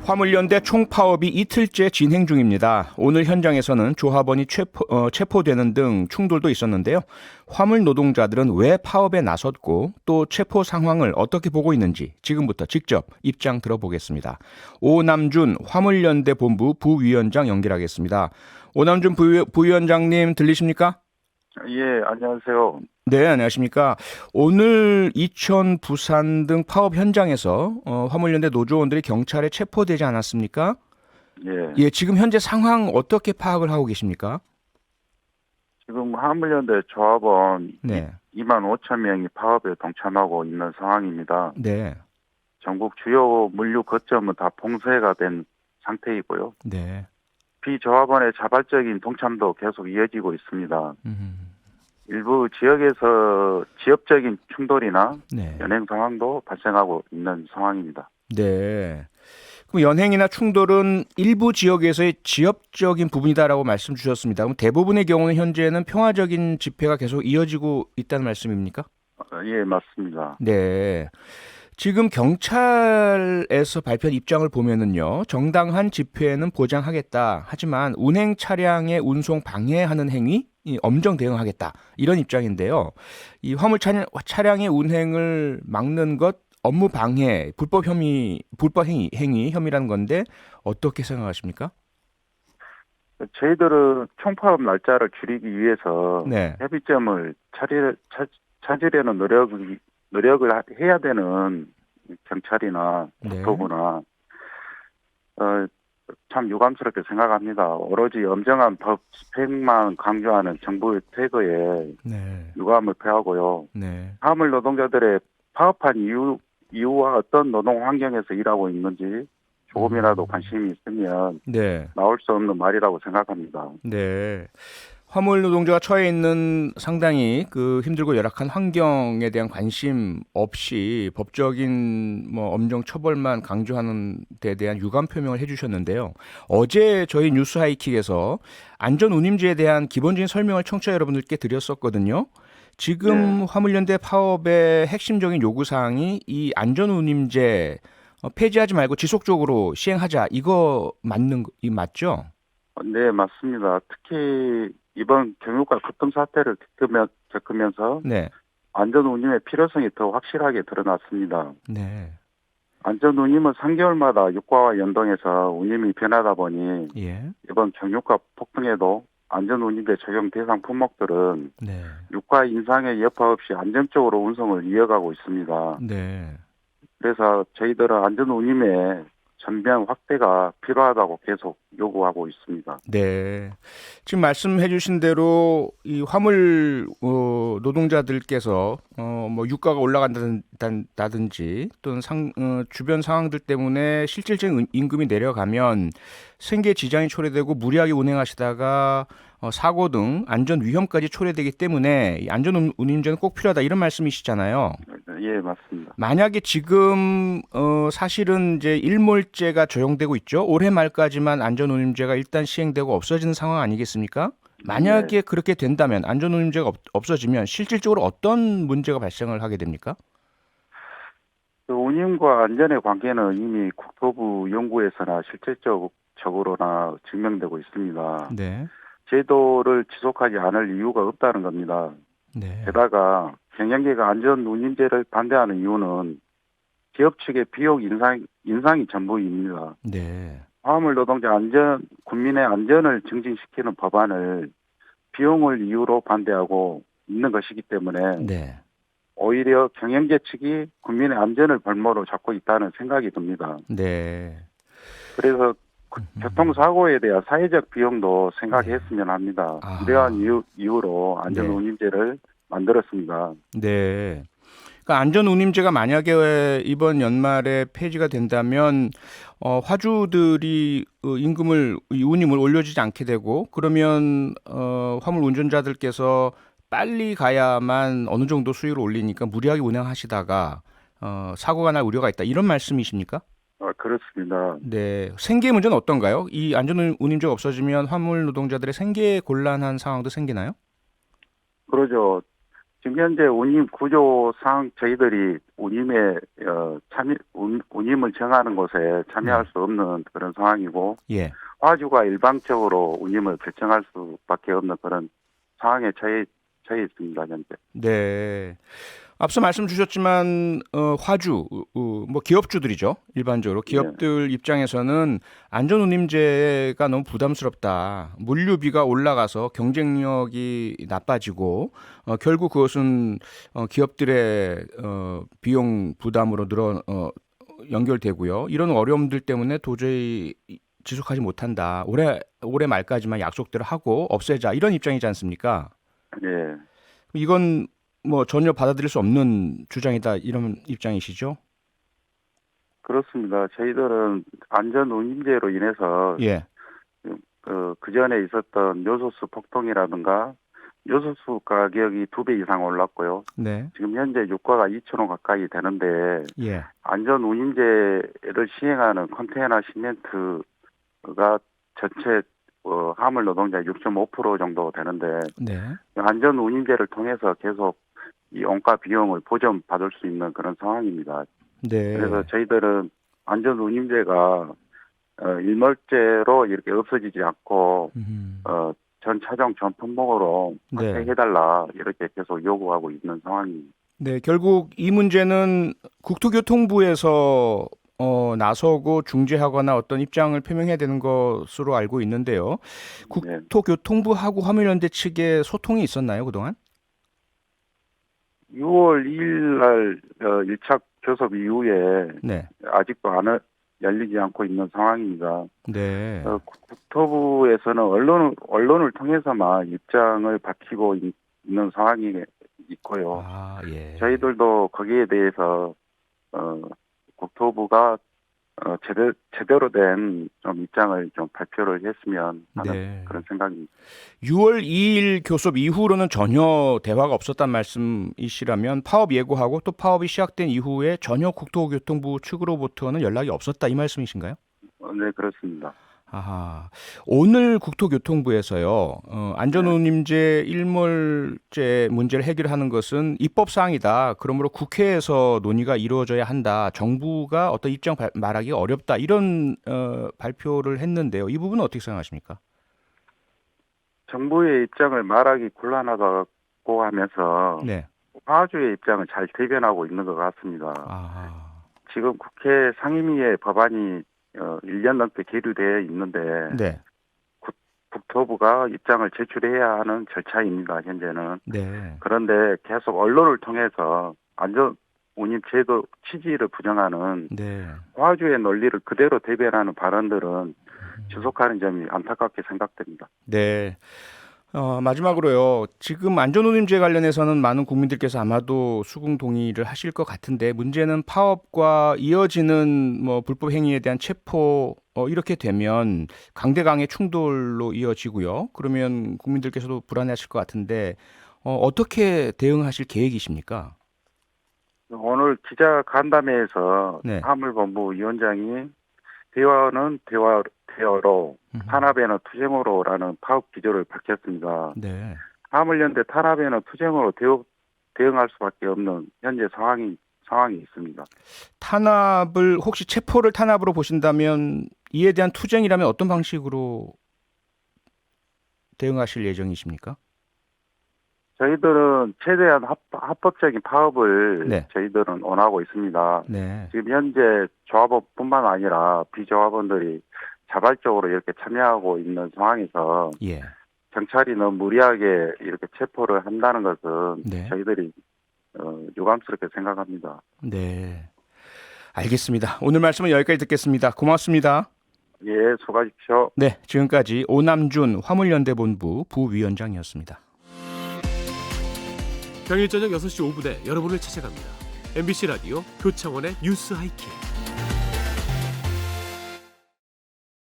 화물연대 총파업이 이틀째 진행 중입니다. 오늘 현장에서는 조합원이 체포되는 등 충돌도 있었는데요. 화물 노동자들은 왜 파업에 나섰고 또 체포 상황을 어떻게 보고 있는지 지금부터 직접 입장 들어보겠습니다. 오남준 화물연대 본부 부위원장 연결하겠습니다. 오남준 부위원장님 들리십니까? 예, 안녕하세요. 네, 안녕하십니까. 오늘 이천, 부산 등 파업 현장에서 화물연대 노조원들이 경찰에 체포되지 않았습니까? 예, 예, 지금 현재 상황 어떻게 파악을 하고 계십니까? 지금 화물연대 조합원 네, 2만 5천 명이 파업에 동참하고 있는 상황입니다. 네, 전국 주요 물류 거점은 다 봉쇄가 된 상태이고요. 네. 비조합원의 자발적인 동참도 계속 이어지고 있습니다. 음, 일부 지역에서 지역적인 충돌이나 네, 연행 상황도 발생하고 있는 상황입니다. 네. 그럼 연행이나 충돌은 일부 지역에서의 지역적인 부분이다라고 말씀 주셨습니다. 그럼 대부분의 경우는 현재는 평화적인 집회가 계속 이어지고 있다는 말씀입니까? 예, 맞습니다. 네. 지금 경찰에서 발표한 입장을 보면은요, 정당한 집회는 보장하겠다. 하지만 운행 차량의 운송 방해하는 행위, 엄정 대응하겠다. 이런 입장인데요. 이 화물 차량의 운행을 막는 것, 업무 방해, 불법 행위 혐의라는 건데 어떻게 생각하십니까? 저희들은 총파업 날짜를 줄이기 위해서 네, 협의점을 찾으려는 노력을 해야 되는 경찰이나 네, 국토부나 참 유감스럽게 생각합니다. 오로지 엄정한 법 집행만 강조하는 정부의 태도에 네, 유감을 표하고요. 네, 화물 노동자들의 파업한 이유와 어떤 노동 환경에서 일하고 있는지 조금이라도 관심이 있으면 네. 나올 수 없는 말이라고 생각합니다. 네. 화물 노동자가 처해 있는 상당히 그 힘들고 열악한 환경에 대한 관심 없이 법적인 엄정 처벌만 강조하는 데 대한 유감 표명을 해주셨는데요. 어제 저희 뉴스 하이킥에서 안전 운임제에 대한 기본적인 설명을 청취자 여러분들께 드렸었거든요. 지금 네. 화물연대 파업의 핵심적인 요구 사항이 이 안전 운임제 폐지하지 말고 지속적으로 시행하자, 이거 맞죠? 네, 맞습니다. 특히 이번 경유가 급등 사태를 겪으면서 네, 안전 운임의 필요성이 더 확실하게 드러났습니다. 네, 안전 운임은 3개월마다 유가와 연동해서 운임이 변하다 보니 예, 이번 경유가 폭등에도 안전 운임제 적용 대상 품목들은 네, 유가 인상의 여파 없이 안정적으로 운송을 이어가고 있습니다. 네, 그래서 저희들은 안전 운임의 전면 확대가 필요하다고 계속 요구하고 있습니다. 네. 지금 말씀해주신 대로 이 화물 노동자들께서 유가가 올라간다든지 또는 주변 상황들 때문에 실질적인 임금이 내려가면 생계 지장이 초래되고 무리하게 운행하시다가 사고 등 안전 위험까지 초래되기 때문에 이 안전 운임제는 꼭 필요하다, 이런 말씀이시잖아요. 예, 맞습니다. 만약에 지금 사실은 이제 일몰제가 적용되고 있죠. 올해 말까지만 안전운임제가 일단 시행되고 없어지는 상황 아니겠습니까? 만약에 그렇게 된다면, 안전운임제가 없어지면 실질적으로 어떤 문제가 발생을 하게 됩니까? 그 운임과 안전의 관계는 이미 국토부 연구에서나 실질적으로나 증명되고 있습니다. 네, 제도를 지속하지 않을 이유가 없다는 겁니다. 네, 게다가 경영계가 안전 운임제를 반대하는 이유는 기업 측의 비용 인상이 전부입니다. 네, 화물 노동자 국민의 안전을 증진시키는 법안을 비용을 이유로 반대하고 있는 것이기 때문에 네, 오히려 경영계 측이 국민의 안전을 볼모로 잡고 있다는 생각이 듭니다. 네. 그래서 교통사고에 대한 사회적 비용도 네. 생각했으면 합니다. 아, 이러한 이유로 네, 안전운임제를 만들었습니다. 네. 그러니까 안전운임제가 만약에 이번 연말에 폐지가 된다면 화주들이 운임을 올려주지 않게 되고, 그러면 화물 운전자들께서 빨리 가야만 어느 정도 수익을 올리니까 무리하게 운행하시다가 사고가 날 우려가 있다, 이런 말씀이십니까? 그렇습니다. 네. 생계 문제는 어떤가요? 이 안전운임제가 없어지면 화물 노동자들의 생계에 곤란한 상황도 생기나요? 그러죠. 지금 현재 운임 구조상 저희들이 운임에 운임을 정하는 곳에 참여할 수 없는 그런 상황이고 예. 화주가 일방적으로 운임을 결정할 수밖에 없는 그런 상황에 처해 있습니다, 현재. 네. 앞서 말씀 주셨지만 화주, 뭐 기업주들이죠. 일반적으로 기업들 입장에서는 안전운임제가 너무 부담스럽다. 물류비가 올라가서 경쟁력이 나빠지고 결국 그것은 기업들의 비용 부담으로 연결되고요. 이런 어려움들 때문에 도저히 지속하지 못한다. 올해 말까지만 약속대로 하고 없애자 이런 입장이지 않습니까? 예. 이건 뭐 전혀 받아들일 수 없는 주장이다 이런 입장이시죠? 그렇습니다. 저희들은 안전운임제로 인해서 예. 그 전에 있었던 요소수 폭등이라든가 요소수 가격이 2배 이상 올랐고요. 네. 지금 현재 유가가 2,000원 가까이 되는데 예. 안전운임제를 시행하는 컨테이너 시멘트가 전체 화물 노동자 6.5% 정도 되는데 네. 안전운임제를 통해서 계속 이 원가 비용을 보전받을 수 있는 그런 상황입니다. 네. 그래서 저희들은 안전운임제가 일몰제로 이렇게 없어지지 않고 전 차종 전 품목으로 네. 확대해달라 이렇게 계속 요구하고 있는 상황입니다. 네, 결국 이 문제는 국토교통부에서 나서고 중재하거나 어떤 입장을 표명해야 되는 것으로 알고 있는데요. 네. 국토교통부하고 화물연대 측에 소통이 있었나요, 그동안? 6월 2일 날 1차 교섭 이후에 네. 아직도 열리지 않고 있는 상황입니다. 네. 국토부에서는 언론을 통해서만 입장을 밝히고 있는 상황이 있고요. 아, 예. 저희들도 거기에 대해서 국토부가 제대로 된 좀 입장을 좀 발표를 했으면 하는 네. 그런 생각입니다. 6월 2일 교섭 이후로는 전혀 대화가 없었단 말씀이시라면 파업 예고하고 또 파업이 시작된 이후에 전혀 국토교통부 측으로부터는 연락이 없었다 이 말씀이신가요? 네, 그렇습니다. 아하. 오늘 국토교통부에서요. 안전운임제 일몰제 문제를 해결하는 것은 입법 사항이다. 그러므로 국회에서 논의가 이루어져야 한다. 정부가 어떤 입장 말하기 어렵다. 이런 발표를 했는데요. 이 부분은 어떻게 생각하십니까? 정부의 입장을 말하기 곤란하다고 하면서 네. 화주의 입장을 잘 대변하고 있는 것 같습니다. 아하. 지금 국회 상임위에 법안이 1년 넘게 계류되어 있는데 네. 국토부가 입장을 제출해야 하는 절차입니다. 현재는. 네. 그런데 계속 언론을 통해서 안전운임 제도 취지를 부정하는 네. 화주의 논리를 그대로 대변하는 발언들은 지속하는 점이 안타깝게 생각됩니다. 네. 마지막으로요. 지금 안전운임제 관련해서는 많은 국민들께서 아마도 수긍 동의를 하실 것 같은데 문제는 파업과 이어지는 뭐 불법 행위에 대한 체포 이렇게 되면 강대강의 충돌로 이어지고요. 그러면 국민들께서도 불안해하실 것 같은데 어떻게 대응하실 계획이십니까? 오늘 기자 간담회에서 네. 화물본부 위원장이 대화는 대화로 탄압에는 투쟁으로라는 파업 기조를 밝혔습니다. 네. 화물연대 탄압에는 투쟁으로 대응할 수밖에 없는 현재 상황이 있습니다. 탄압을 혹시 체포를 탄압으로 보신다면 이에 대한 투쟁이라면 어떤 방식으로 대응하실 예정이십니까? 저희들은 최대한 합법적인 파업을 네. 저희들은 원하고 있습니다. 네. 지금 현재 조합원뿐만 아니라 비조합원들이 자발적으로 이렇게 참여하고 있는 상황에서 예. 경찰이 너무 무리하게 이렇게 체포를 한다는 것은 네. 저희들이 유감스럽게 생각합니다. 네. 알겠습니다. 오늘 말씀은 여기까지 듣겠습니다. 고맙습니다. 예, 수고하십시오. 네, 지금까지 오남준 화물연대본부 부위원장이었습니다. 평일 저녁 6시 5분에 여러분을 찾아갑니다. MBC 라디오 표창원의 뉴스 하이킥.